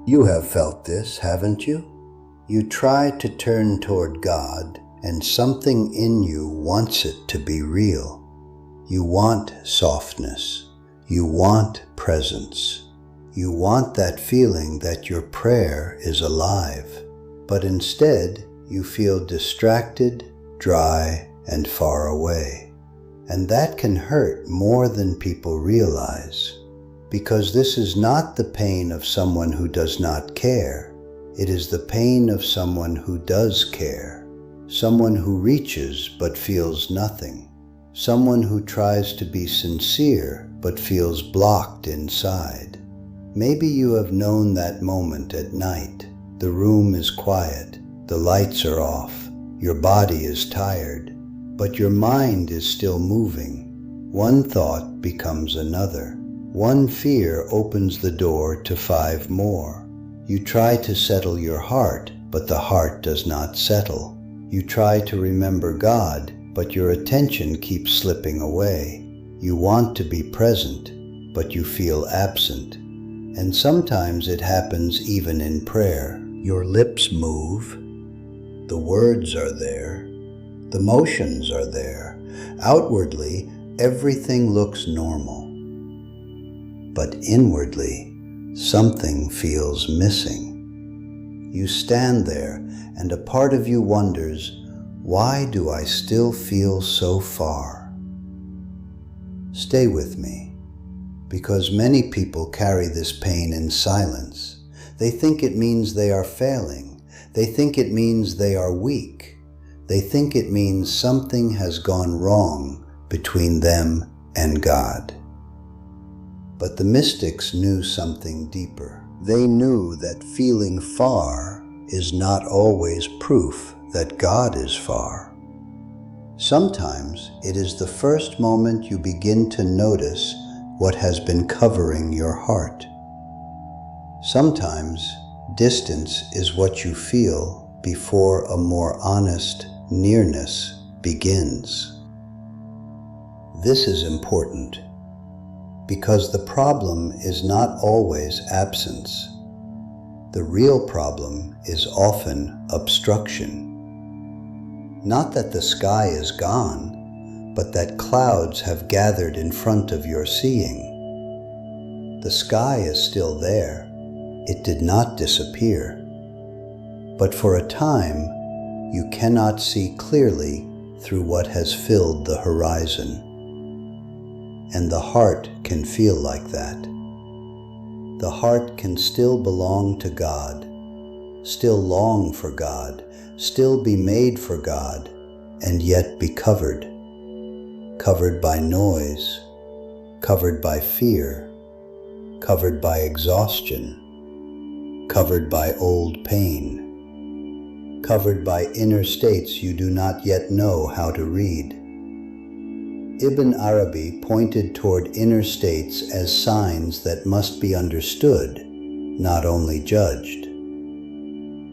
You have felt this, haven't you? You try to turn toward God, and something in you wants it to be real. You want softness. You want presence. You want that feeling that your prayer is alive. But instead, you feel distracted, dry, and far away. And that can hurt more than people realize, because this is not the pain of someone who does not care. It is the pain of someone who does care, someone who reaches but feels nothing, someone who tries to be sincere but feels blocked inside. Maybe you have known that moment at night. The room is quiet, the lights are off, your body is tired, but your mind is still moving. One thought becomes another. One fear opens the door to 5 more. You try to settle your heart, but the heart does not settle. You try to remember God, but your attention keeps slipping away. You want to be present, but you feel absent. And sometimes it happens even in prayer. Your lips move, the words are there, the motions are there. Outwardly, everything looks normal. But inwardly, something feels missing. You stand there, and a part of you wonders, why do I still feel so far? Stay with me, because many people carry this pain in silence. They think it means they are failing. They think it means they are weak. They think it means something has gone wrong between them and God. But the mystics knew something deeper. They knew that feeling far is not always proof that God is far. Sometimes it is the first moment you begin to notice what has been covering your heart. Sometimes distance is what you feel before a more honest nearness begins. This is important, because the problem is not always absence. The real problem is often obstruction. Not that the sky is gone, but that clouds have gathered in front of your seeing. The sky is still there. It did not disappear. But for a time, you cannot see clearly through what has filled the horizon. And the heart can feel like that. The heart can still belong to God, still long for God, still be made for God, and yet be covered. Covered by noise, covered by fear, covered by exhaustion, covered by old pain, covered by inner states you do not yet know how to read. Ibn Arabi pointed toward inner states as signs that must be understood, not only judged.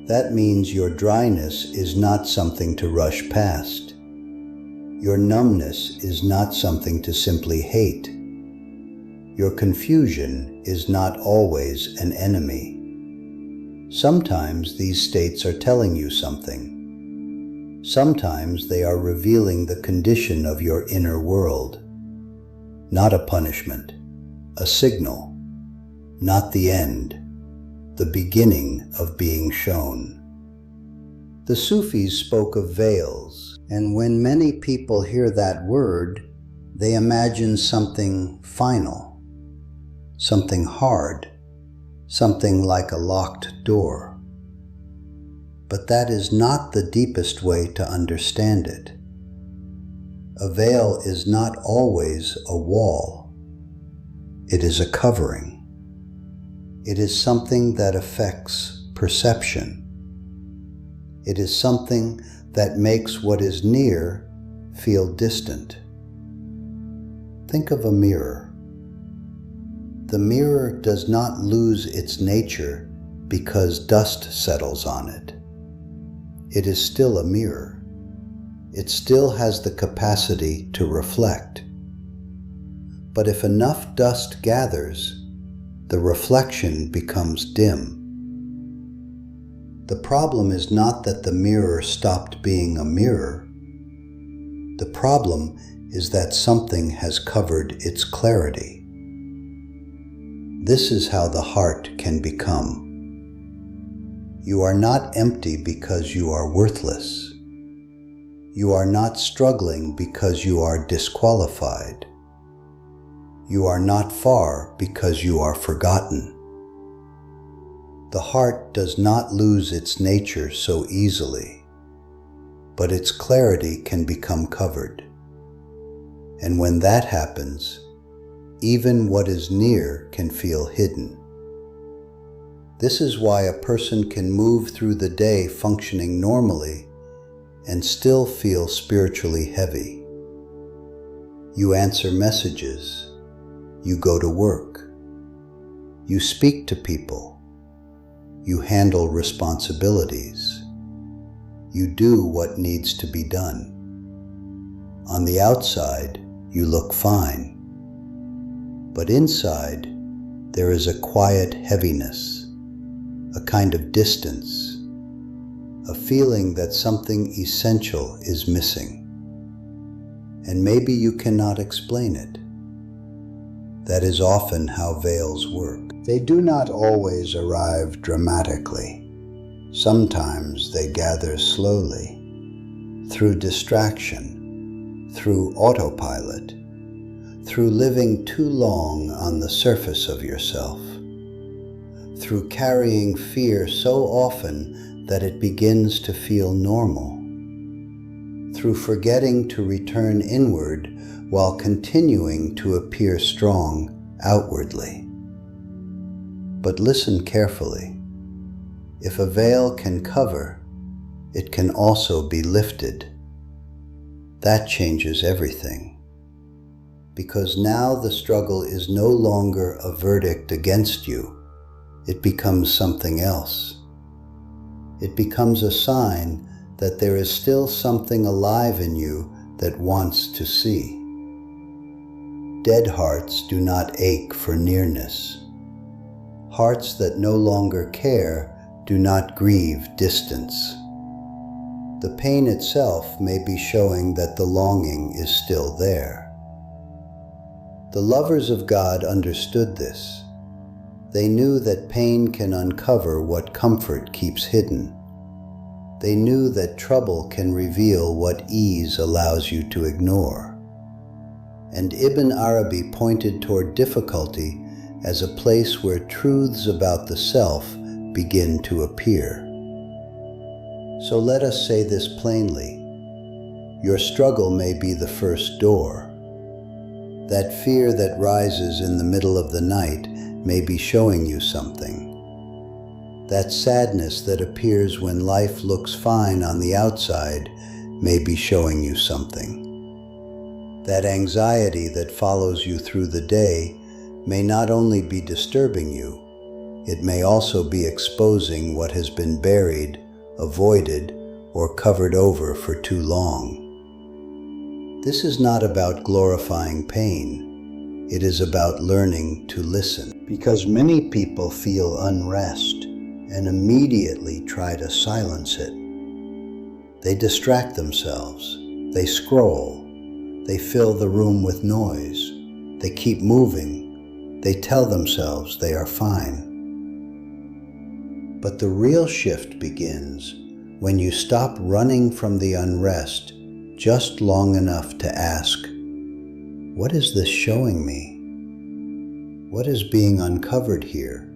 That means your dryness is not something to rush past. Your numbness is not something to simply hate. Your confusion is not always an enemy. Sometimes these states are telling you something. Sometimes they are revealing the condition of your inner world. Not a punishment, a signal, not the end, the beginning of being shown. The Sufis spoke of veils, and when many people hear that word, they imagine something final, something hard, something like a locked door. But that is not the deepest way to understand it. A veil is not always a wall. It is a covering. It is something that affects perception. It is something that makes what is near feel distant. Think of a mirror. The mirror does not lose its nature because dust settles on it. It is still a mirror. It still has the capacity to reflect. But if enough dust gathers, the reflection becomes dim. The problem is not that the mirror stopped being a mirror. The problem is that something has covered its clarity. This is how the heart can become. You are not empty because you are worthless. You are not struggling because you are disqualified. You are not far because you are forgotten. The heart does not lose its nature so easily, but its clarity can become covered. And when that happens, even what is near can feel hidden. This is why a person can move through the day functioning normally and still feel spiritually heavy. You answer messages. You go to work. You speak to people. You handle responsibilities. You do what needs to be done. On the outside, you look fine. But inside, there is a quiet heaviness, a kind of distance, a feeling that something essential is missing. And maybe you cannot explain it. That is often how veils work. They do not always arrive dramatically. Sometimes they gather slowly, through distraction, through autopilot, through living too long on the surface of yourself, through carrying fear so often that it begins to feel normal, through forgetting to return inward while continuing to appear strong outwardly. But listen carefully. If a veil can cover, it can also be lifted. That changes everything. Because now the struggle is no longer a verdict against you. It becomes something else. It becomes a sign that there is still something alive in you that wants to see. Dead hearts do not ache for nearness. Hearts that no longer care do not grieve distance. The pain itself may be showing that the longing is still there. The lovers of God understood this. They knew that pain can uncover what comfort keeps hidden. They knew that trouble can reveal what ease allows you to ignore. And Ibn Arabi pointed toward difficulty as a place where truths about the self begin to appear. So let us say this plainly. Your struggle may be the first door. That fear that rises in the middle of the night may be showing you something. That sadness that appears when life looks fine on the outside may be showing you something. That anxiety that follows you through the day may not only be disturbing you, it may also be exposing what has been buried, avoided, or covered over for too long. This is not about glorifying pain. It is about learning to listen. Because many people feel unrest and immediately try to silence it. They distract themselves. They scroll. They fill the room with noise. They keep moving. They tell themselves they are fine. But the real shift begins when you stop running from the unrest just long enough to ask, what is this showing me? What is being uncovered here?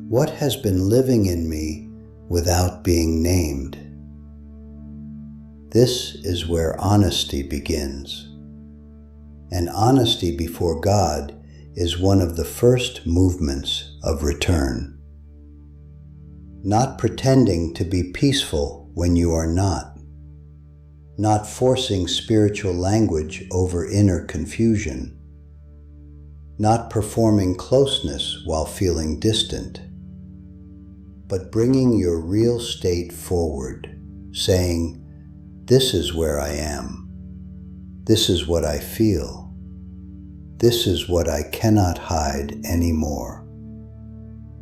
What has been living in me without being named? This is where honesty begins. And honesty before God is one of the first movements of return. Not pretending to be peaceful when you are not. Not forcing spiritual language over inner confusion. Not performing closeness while feeling distant. But bringing your real state forward, saying, this is where I am. This is what I feel. This is what I cannot hide anymore.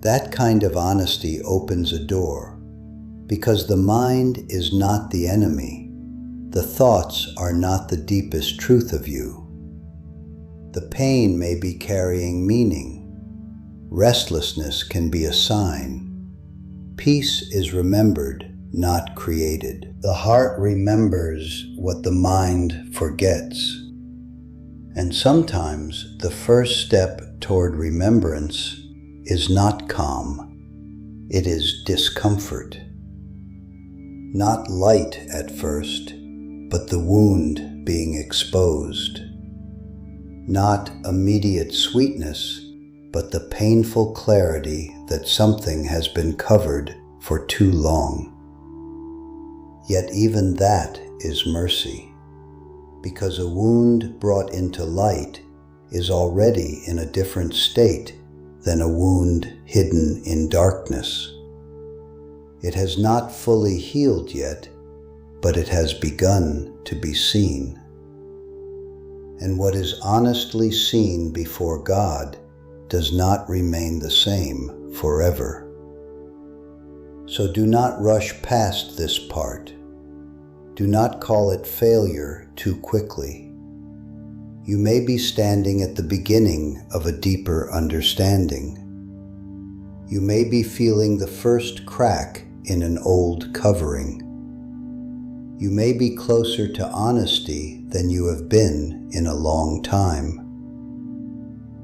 That kind of honesty opens a door, Because the mind is not the enemy. The thoughts are not the deepest truth of you. The pain may be carrying meaning. Restlessness can be a sign. Peace is remembered, not created. The heart remembers what the mind forgets. And sometimes the first step toward remembrance is not calm. It is discomfort. Not light at first, but the wound being exposed. Not immediate sweetness, but the painful clarity that something has been covered for too long. Yet even that is mercy, because a wound brought into light is already in a different state than a wound hidden in darkness. It has not fully healed yet, but it has begun to be seen. And what is honestly seen before God does not remain the same forever. So do not rush past this part. Do not call it failure too quickly. You may be standing at the beginning of a deeper understanding. You may be feeling the first crack in an old covering. You may be closer to honesty than you have been in a long time.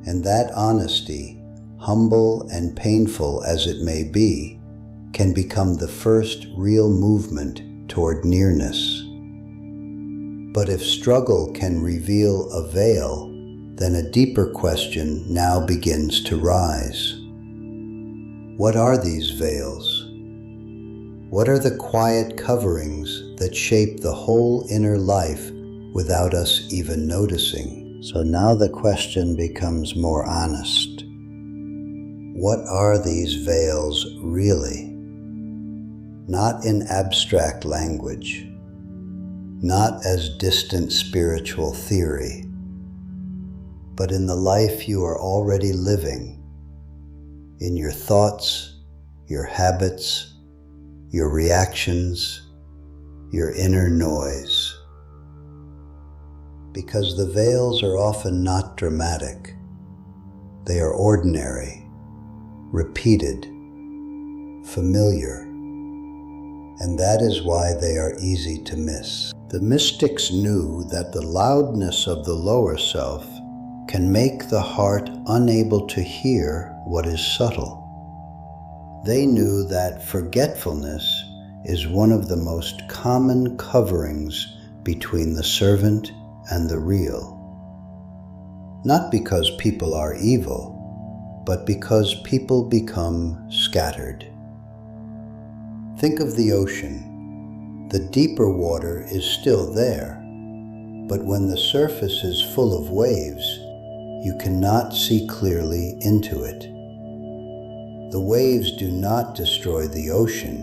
And that honesty, humble and painful as it may be, can become the first real movement toward nearness. But if struggle can reveal a veil, then a deeper question now begins to rise. What are these veils? What are the quiet coverings that shape the whole inner life without us even noticing? So now the question becomes more honest. What are these veils really? Not in abstract language, not as distant spiritual theory, but in the life you are already living, in your thoughts, your habits, your reactions, your inner noise. Because the veils are often not dramatic. They are ordinary, repeated, familiar, and that is why they are easy to miss. The mystics knew that the loudness of the lower self can make the heart unable to hear what is subtle. They knew that forgetfulness is one of the most common coverings between the servant and the real. Not because people are evil, but because people become scattered. Think of the ocean. The deeper water is still there, but when the surface is full of waves, you cannot see clearly into it. The waves do not destroy the ocean.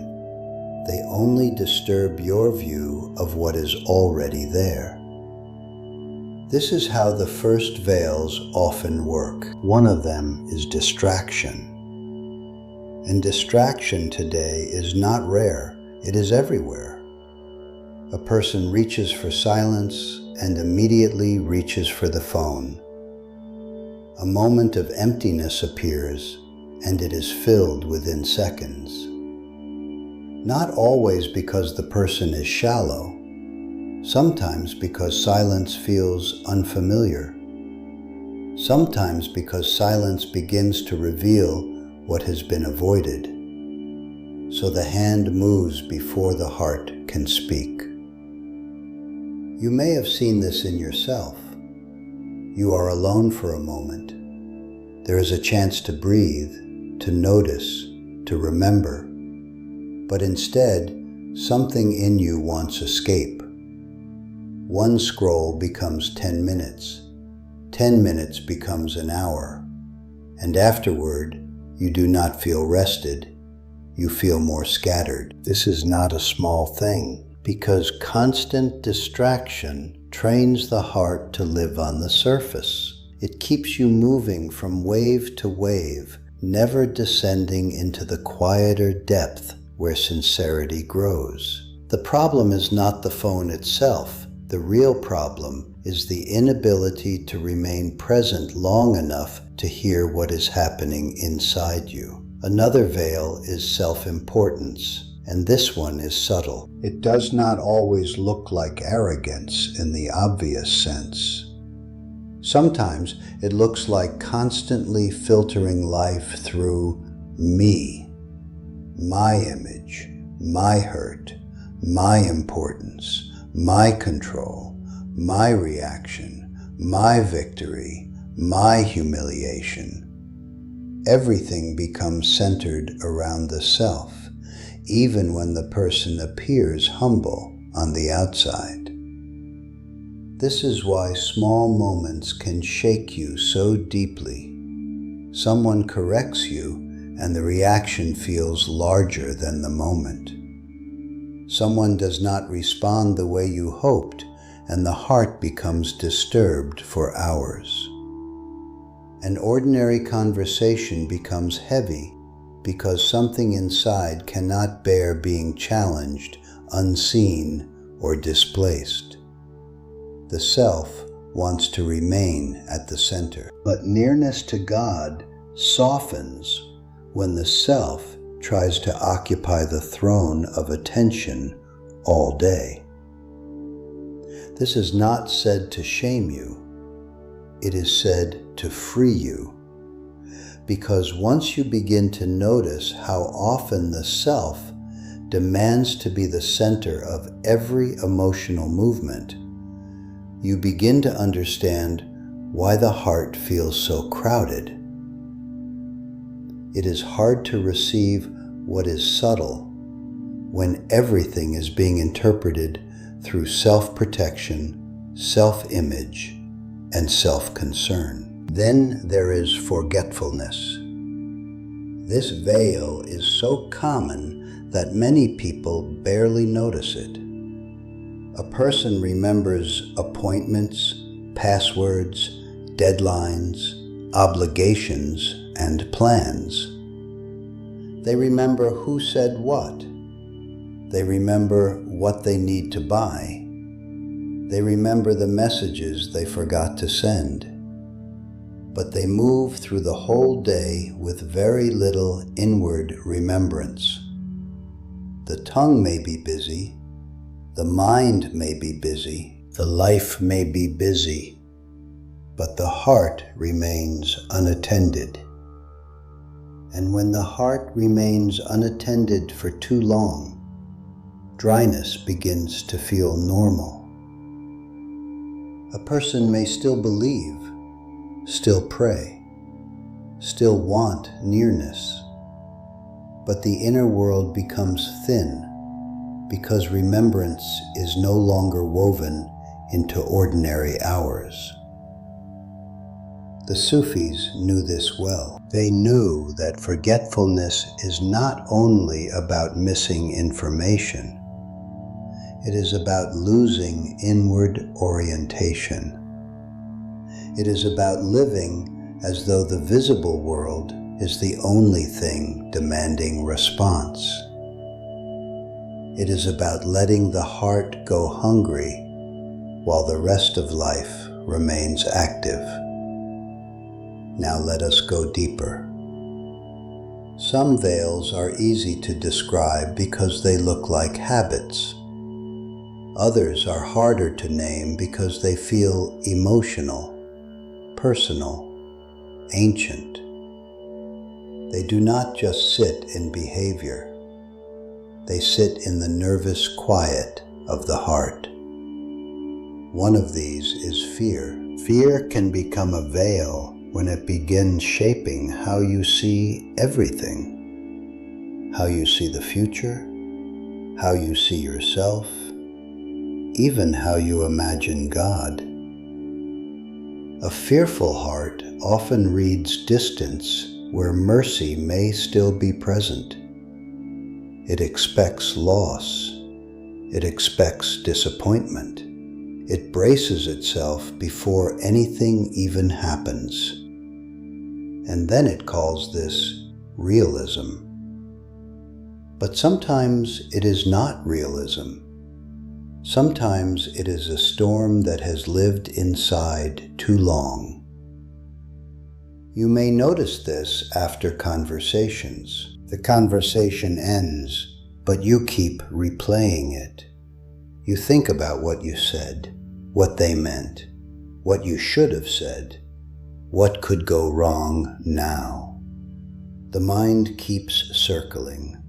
They only disturb your view of what is already there. This is how the first veils often work. One of them is distraction. And distraction today is not rare, it is everywhere. A person reaches for silence and immediately reaches for the phone. A moment of emptiness appears, and it is filled within seconds. Not always because the person is shallow, sometimes because silence feels unfamiliar, sometimes because silence begins to reveal what has been avoided. So the hand moves before the heart can speak. You may have seen this in yourself. You are alone for a moment. There is a chance to breathe, to notice, to remember. But instead, something in you wants escape. One scroll becomes 10 minutes. 10 minutes becomes an hour. And afterward, you do not feel rested. You feel more scattered. This is not a small thing, because constant distraction trains the heart to live on the surface. It keeps you moving from wave to wave, never descending into the quieter depth where sincerity grows. The problem is not the phone itself. The real problem is the inability to remain present long enough to hear what is happening inside you. Another veil is self-importance, and this one is subtle. It does not always look like arrogance in the obvious sense. Sometimes it looks like constantly filtering life through me, my image, my hurt, my importance, my control, my reaction, my victory, my humiliation. Everything becomes centered around the self, even when the person appears humble on the outside. This is why small moments can shake you so deeply. Someone corrects you, and the reaction feels larger than the moment. Someone does not respond the way you hoped, and the heart becomes disturbed for hours. An ordinary conversation becomes heavy because something inside cannot bear being challenged, unseen, or displaced. The self wants to remain at the center. But nearness to God softens when the self tries to occupy the throne of attention all day. This is not said to shame you. It is said to free you. Because once you begin to notice how often the self demands to be the center of every emotional movement, you begin to understand why the heart feels so crowded. It is hard to receive what is subtle when everything is being interpreted through self-protection, self-image, and self-concern. Then there is forgetfulness. This veil is so common that many people barely notice it. A person remembers appointments, passwords, deadlines, obligations, and plans. They remember who said what. They remember what they need to buy. They remember the messages they forgot to send. But they move through the whole day with very little inward remembrance. The tongue may be busy, the mind may be busy, the life may be busy, but the heart remains unattended. And when the heart remains unattended for too long, dryness begins to feel normal. A person may still believe, still pray, still want nearness, but the inner world becomes thin because remembrance is no longer woven into ordinary hours. The Sufis knew this well. They knew that forgetfulness is not only about missing information, it is about losing inward orientation. It is about living as though the visible world is the only thing demanding response. It is about letting the heart go hungry while the rest of life remains active. Now let us go deeper. Some veils are easy to describe because they look like habits. Others are harder to name because they feel emotional, personal, ancient. They do not just sit in behavior. They sit in the nervous quiet of the heart. One of these is fear. Fear can become a veil when it begins shaping how you see everything, how you see the future, how you see yourself, even how you imagine God. A fearful heart often reads distance where mercy may still be present. It expects loss. It expects disappointment. It braces itself before anything even happens. And then it calls this realism. But sometimes it is not realism. Sometimes it is a storm that has lived inside too long. You may notice this after conversations. The conversation ends, but you keep replaying it. You think about what you said, what they meant, what you should have said, what could go wrong now. The mind keeps circling,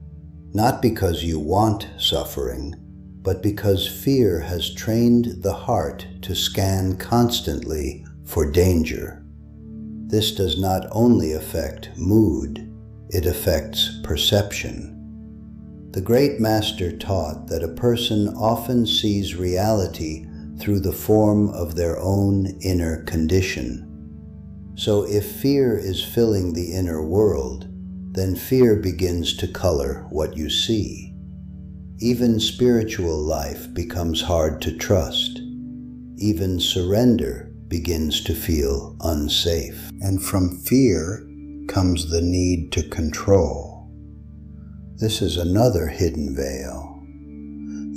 not because you want suffering, but because fear has trained the heart to scan constantly for danger. This does not only affect mood, it affects perception. The great master taught that a person often sees reality through the form of their own inner condition. So if fear is filling the inner world, then fear begins to color what you see. Even spiritual life becomes hard to trust. Even surrender begins to feel unsafe. And from fear comes the need to control. This is another hidden veil.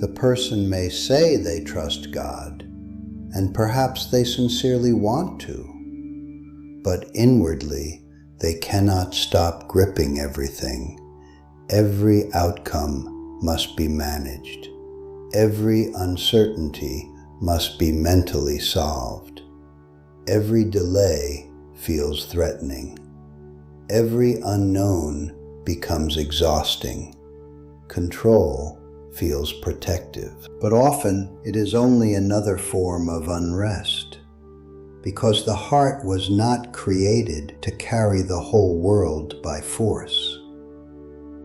The person may say they trust God, and perhaps they sincerely want to, but inwardly they cannot stop gripping everything. Every outcome must be managed. Every uncertainty must be mentally solved. Every delay feels threatening. Every unknown becomes exhausting. Control feels protective. But often it is only another form of unrest, because the heart was not created to carry the whole world by force.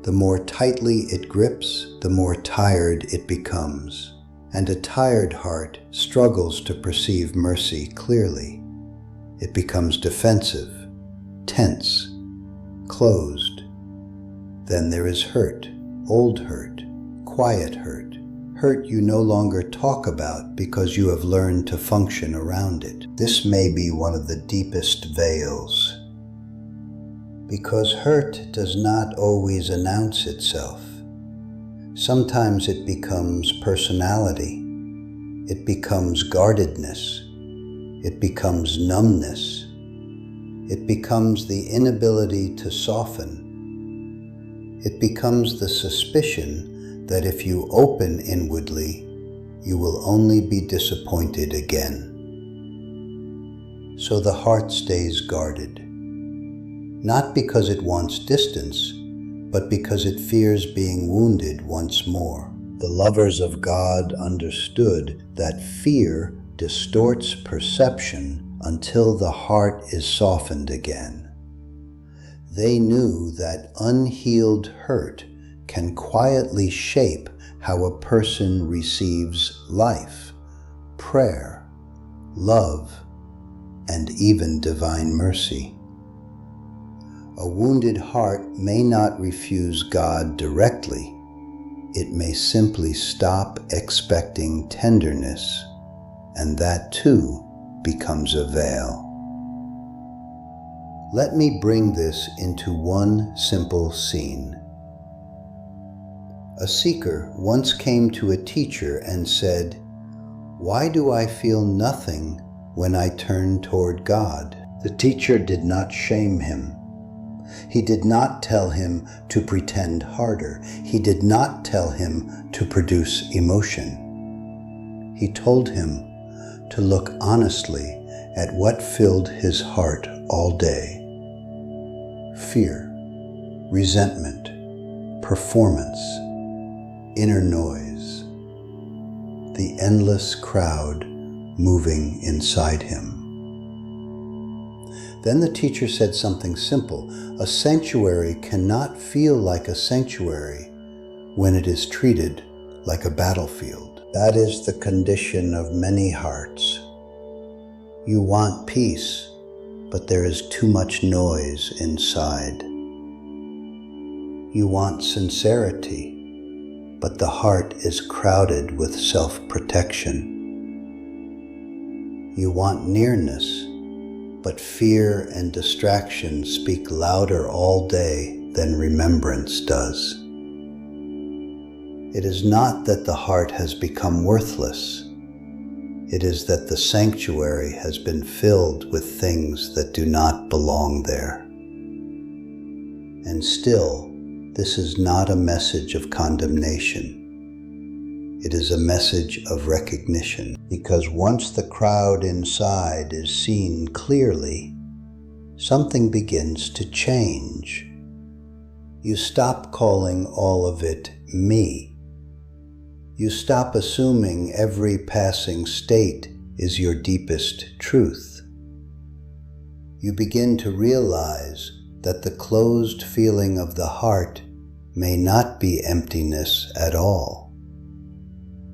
The more tightly it grips, the more tired it becomes, and a tired heart struggles to perceive mercy clearly. It becomes defensive, tense, closed. Then there is hurt, old hurt, quiet hurt, hurt you no longer talk about because you have learned to function around it. This may be one of the deepest veils, because hurt does not always announce itself. Sometimes it becomes personality. It becomes guardedness. It becomes numbness. It becomes the inability to soften. It becomes the suspicion that if you open inwardly, you will only be disappointed again. So the heart stays guarded, not because it wants distance, but because it fears being wounded once more. The lovers of God understood that fear distorts perception until the heart is softened again. They knew that unhealed hurt can quietly shape how a person receives life, prayer, love, and even divine mercy. A wounded heart may not refuse God directly. It may simply stop expecting tenderness, and that too becomes a veil. Let me bring this into one simple scene. A seeker once came to a teacher and said, "Why do I feel nothing when I turn toward God?" The teacher did not shame him. He did not tell him to pretend harder. He did not tell him to produce emotion. He told him to look honestly at what filled his heart all day. Fear, resentment, performance, inner noise, the endless crowd moving inside him. Then the teacher said something simple. A sanctuary cannot feel like a sanctuary when it is treated like a battlefield. That is the condition of many hearts. You want peace, but there is too much noise inside. You want sincerity, but the heart is crowded with self-protection. You want nearness, but fear and distraction speak louder all day than remembrance does. It is not that the heart has become worthless. It is that the sanctuary has been filled with things that do not belong there. And still, this is not a message of condemnation. It is a message of recognition, because once the crowd inside is seen clearly, something begins to change. You stop calling all of it me. You stop assuming every passing state is your deepest truth. You begin to realize that the closed feeling of the heart may not be emptiness at all.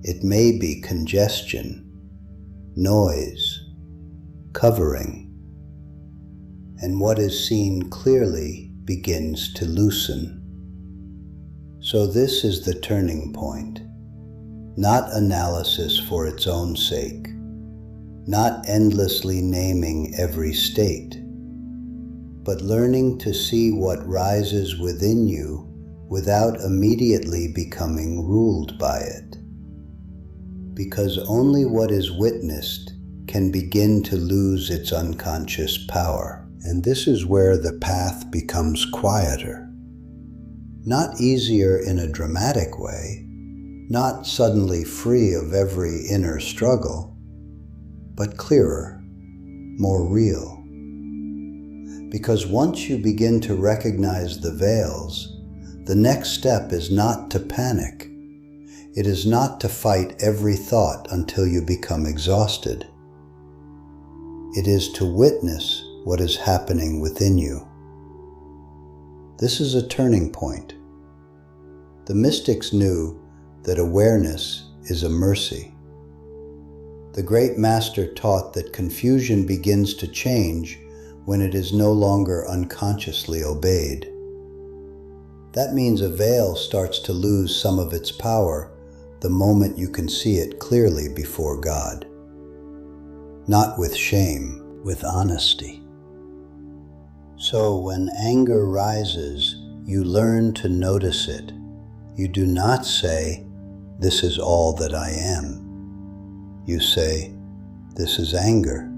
It may be congestion, noise, covering, and what is seen clearly begins to loosen. So this is the turning point, not analysis for its own sake, not endlessly naming every state, but learning to see what rises within you without immediately becoming ruled by it. Because only what is witnessed can begin to lose its unconscious power. And this is where the path becomes quieter. Not easier in a dramatic way, not suddenly free of every inner struggle, but clearer, more real. Because once you begin to recognize the veils, the next step is not to panic. It is not to fight every thought until you become exhausted. It is to witness what is happening within you. This is a turning point. The mystics knew that awareness is a mercy. The great master taught that confusion begins to change when it is no longer unconsciously obeyed. That means a veil starts to lose some of its power the moment you can see it clearly before God. Not with shame, with honesty. So when anger rises, you learn to notice it. You do not say, "This is all that I am." You say, "This is anger.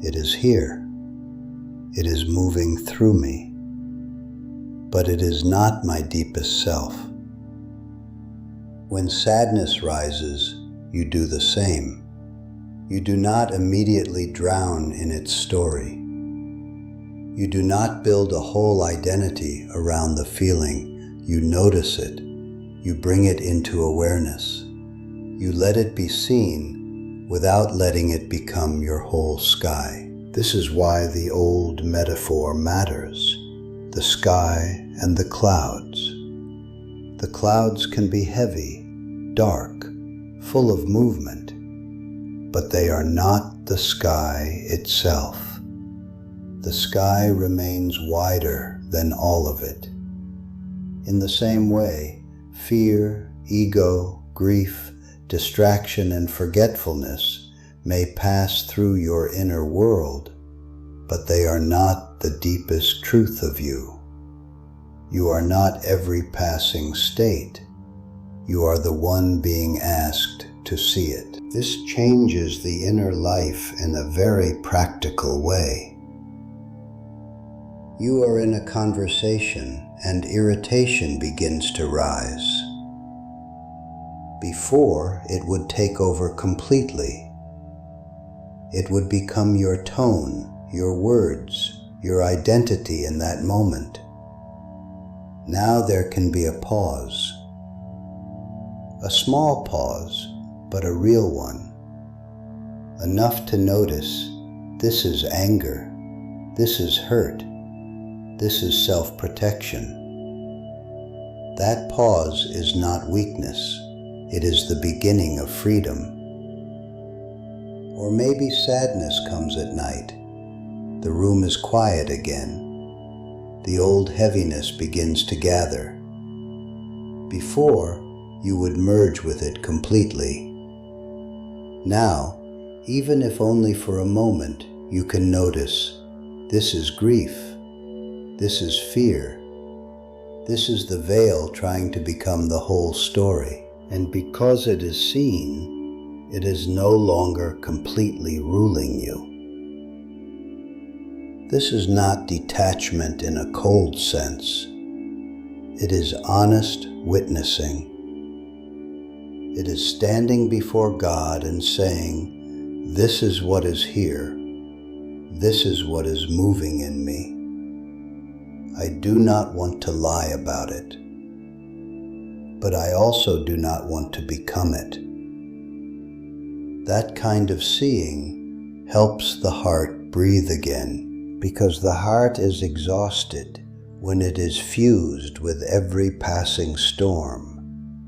It is here. It is moving through me. But it is not my deepest self." When sadness rises, you do the same. You do not immediately drown in its story. You do not build a whole identity around the feeling. You notice it. You bring it into awareness. You let it be seen without letting it become your whole sky. This is why the old metaphor matters. The sky and the clouds. The clouds can be heavy, dark, full of movement, but they are not the sky itself. The sky remains wider than all of it. In the same way, fear, ego, grief, distraction, and forgetfulness may pass through your inner world, but they are not the deepest truth of you. You are not every passing state. You are the one being asked to see it. This changes the inner life in a very practical way. You are in a conversation and irritation begins to rise. Before, it would take over completely. It would become your tone, your words, your identity in that moment. Now there can be a pause. A small pause, but a real one. Enough to notice, this is anger, this is hurt, this is self-protection. That pause is not weakness, it is the beginning of freedom. Or maybe sadness comes at night. The room is quiet again. The old heaviness begins to gather. Before, you would merge with it completely. Now, even if only for a moment, you can notice, this is grief, this is fear, This is the veil trying to become the whole story. And because it is seen, it is no longer completely ruling you. This is not detachment in a cold sense. It is honest witnessing. It is standing before God and saying, "This is what is here. This is what is moving in me. I do not want to lie about it, but I also do not want to become it." That kind of seeing helps the heart breathe again, because the heart is exhausted when it is fused with every passing storm.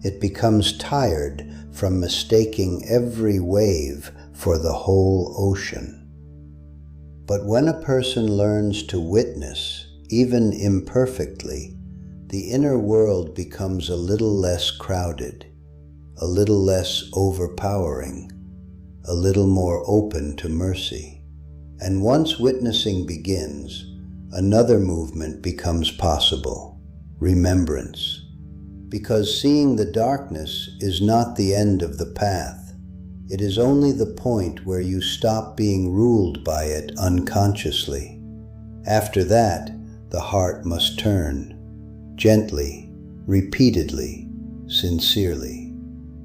It becomes tired from mistaking every wave for the whole ocean. But when a person learns to witness, even imperfectly, the inner world becomes a little less crowded, a little less overpowering, a little more open to mercy. And once witnessing begins, another movement becomes possible: remembrance. Because seeing the darkness is not the end of the path. It is only the point where you stop being ruled by it unconsciously. After that, the heart must turn, gently, repeatedly, sincerely.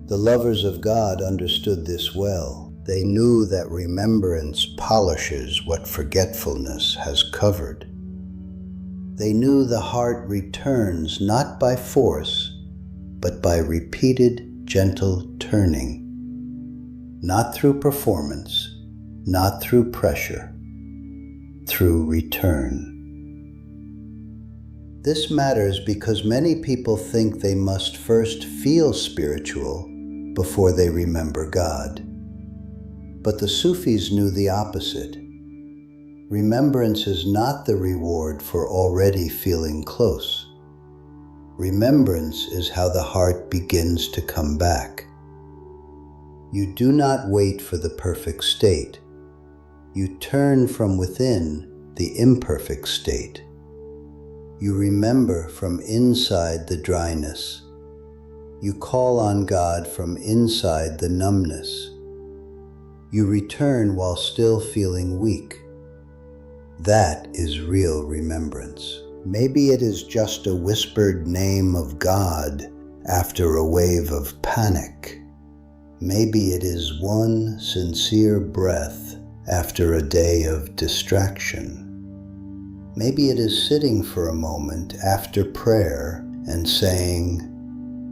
The lovers of God understood this well. They knew that remembrance polishes what forgetfulness has covered. They knew the heart returns not by force, but by repeated, gentle turning. Not through performance, not through pressure, through return. This matters because many people think they must first feel spiritual before they remember God. But the Sufis knew the opposite. Remembrance is not the reward for already feeling close. Remembrance is how the heart begins to come back. You do not wait for the perfect state. You turn from within the imperfect state. You remember from inside the dryness. You call on God from inside the numbness. You return while still feeling weak. That is real remembrance. Maybe it is just a whispered name of God after a wave of panic. Maybe it is one sincere breath after a day of distraction. Maybe it is sitting for a moment after prayer and saying,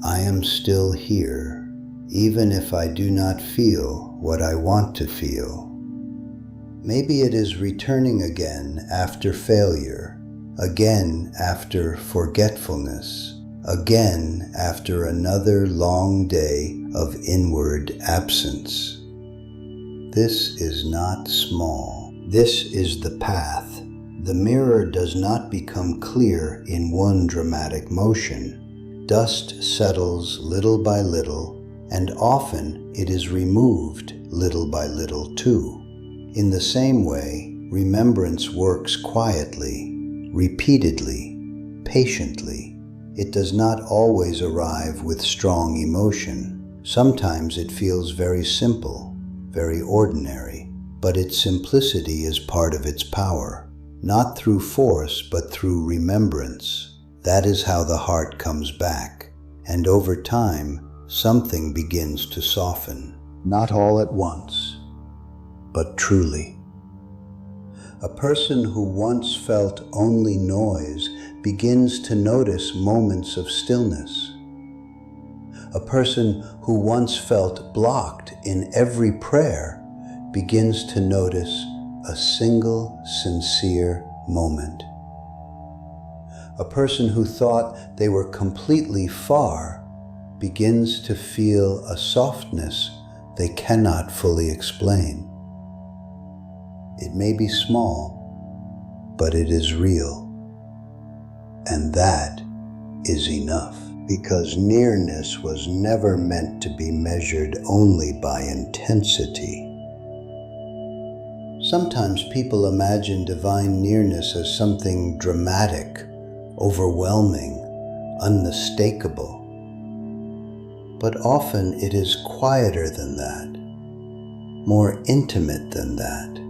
"I am still here, even if I do not feel what I want to feel." Maybe it is returning again after failure, again after forgetfulness, again after another long day of inward absence. This is not small. This is the path. The mirror does not become clear in one dramatic motion. Dust settles little by little, and often it is removed little by little too. In the same way, remembrance works quietly, repeatedly, patiently. It does not always arrive with strong emotion. Sometimes it feels very simple, very ordinary, but its simplicity is part of its power. Not through force, but through remembrance. That is how the heart comes back. And over time, something begins to soften. Not all at once, but truly. A person who once felt only noise begins to notice moments of stillness. A person who once felt blocked in every prayer begins to notice a single sincere moment. A person who thought they were completely far begins to feel a softness they cannot fully explain. It may be small, but it is real. And that is enough, because nearness was never meant to be measured only by intensity. Sometimes people imagine divine nearness as something dramatic, overwhelming, unmistakable. But often it is quieter than that, more intimate than that,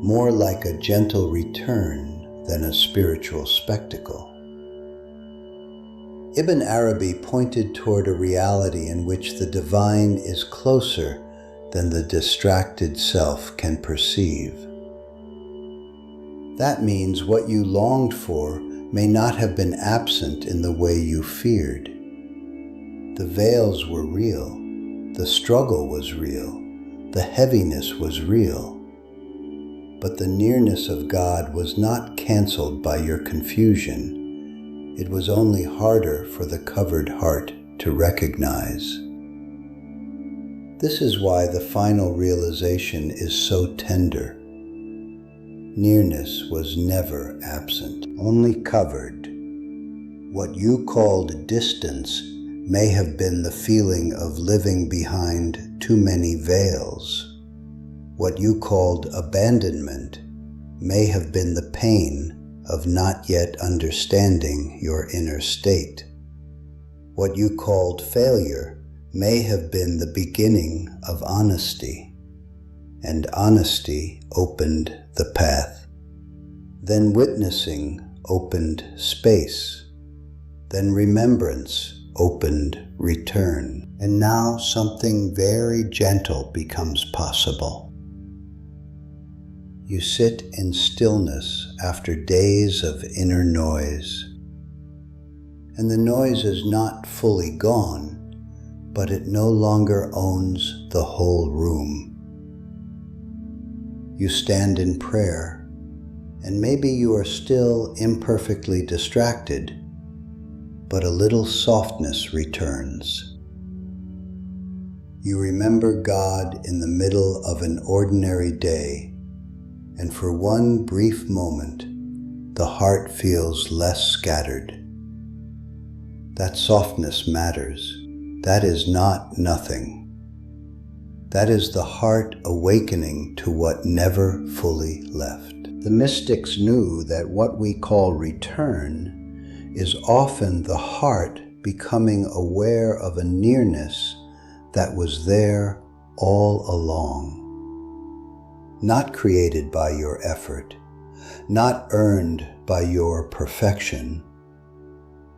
more like a gentle return than a spiritual spectacle. Ibn Arabi pointed toward a reality in which the divine is closer than the distracted self can perceive. That means what you longed for may not have been absent in the way you feared. The veils were real, the struggle was real, the heaviness was real. But the nearness of God was not canceled by your confusion. It was only harder for the covered heart to recognize. This is why the final realization is so tender. Nearness was never absent, only covered. What you called distance may have been the feeling of living behind too many veils. What you called abandonment may have been the pain of not yet understanding your inner state. What you called failure may have been the beginning of honesty, and honesty opened the path. Then witnessing opened space. Then remembrance opened return. And now something very gentle becomes possible. You sit in stillness after days of inner noise. And the noise is not fully gone, but it no longer owns the whole room. You stand in prayer, and maybe you are still imperfectly distracted, but a little softness returns. You remember God in the middle of an ordinary day, and for one brief moment, the heart feels less scattered. That softness matters. That is not nothing. That is the heart awakening to what never fully left. The mystics knew that what we call return is often the heart becoming aware of a nearness that was there all along. Not created by your effort, not earned by your perfection,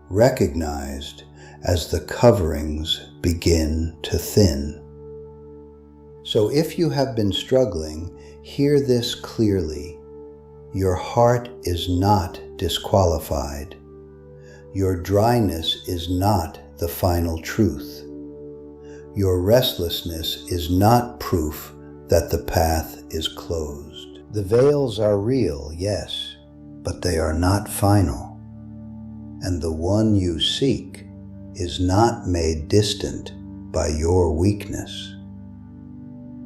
recognized as the coverings begin to thin. So if you have been struggling, hear this clearly. Your heart is not disqualified. Your dryness is not the final truth. Your restlessness is not proof that the path is closed. The veils are real, yes, but they are not final. And the one you seek is not made distant by your weakness.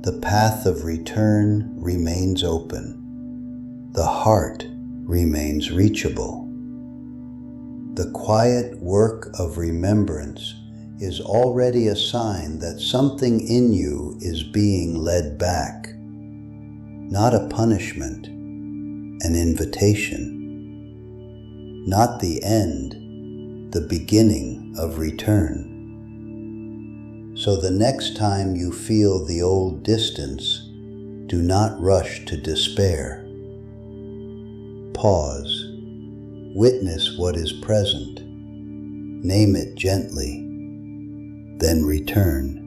The path of return remains open. The heart remains reachable. The quiet work of remembrance is already a sign that something in you is being led back. Not a punishment, an invitation. Not the end, the beginning of return. So the next time you feel the old distance, do not rush to despair. Pause. Witness what is present. Name it gently. Then return,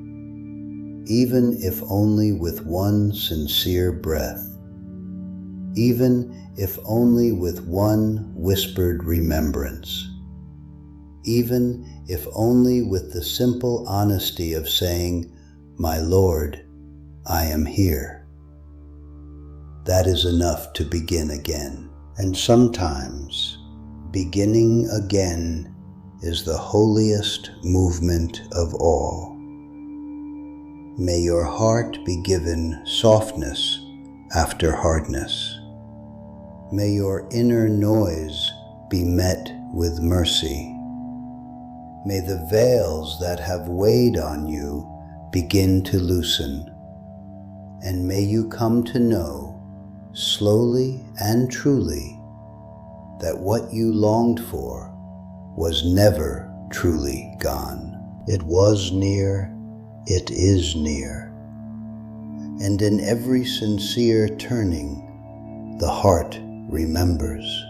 even if only with one sincere breath, even if only with one whispered remembrance, even if only with the simple honesty of saying, "My Lord, I am here." That is enough to begin again. And sometimes, beginning again is the holiest movement of all. May your heart be given softness after hardness. May your inner noise be met with mercy. May the veils that have weighed on you begin to loosen, and may you come to know, slowly and truly, that what you longed for was never truly gone. It was near, it is near, and in every sincere turning, the heart remembers.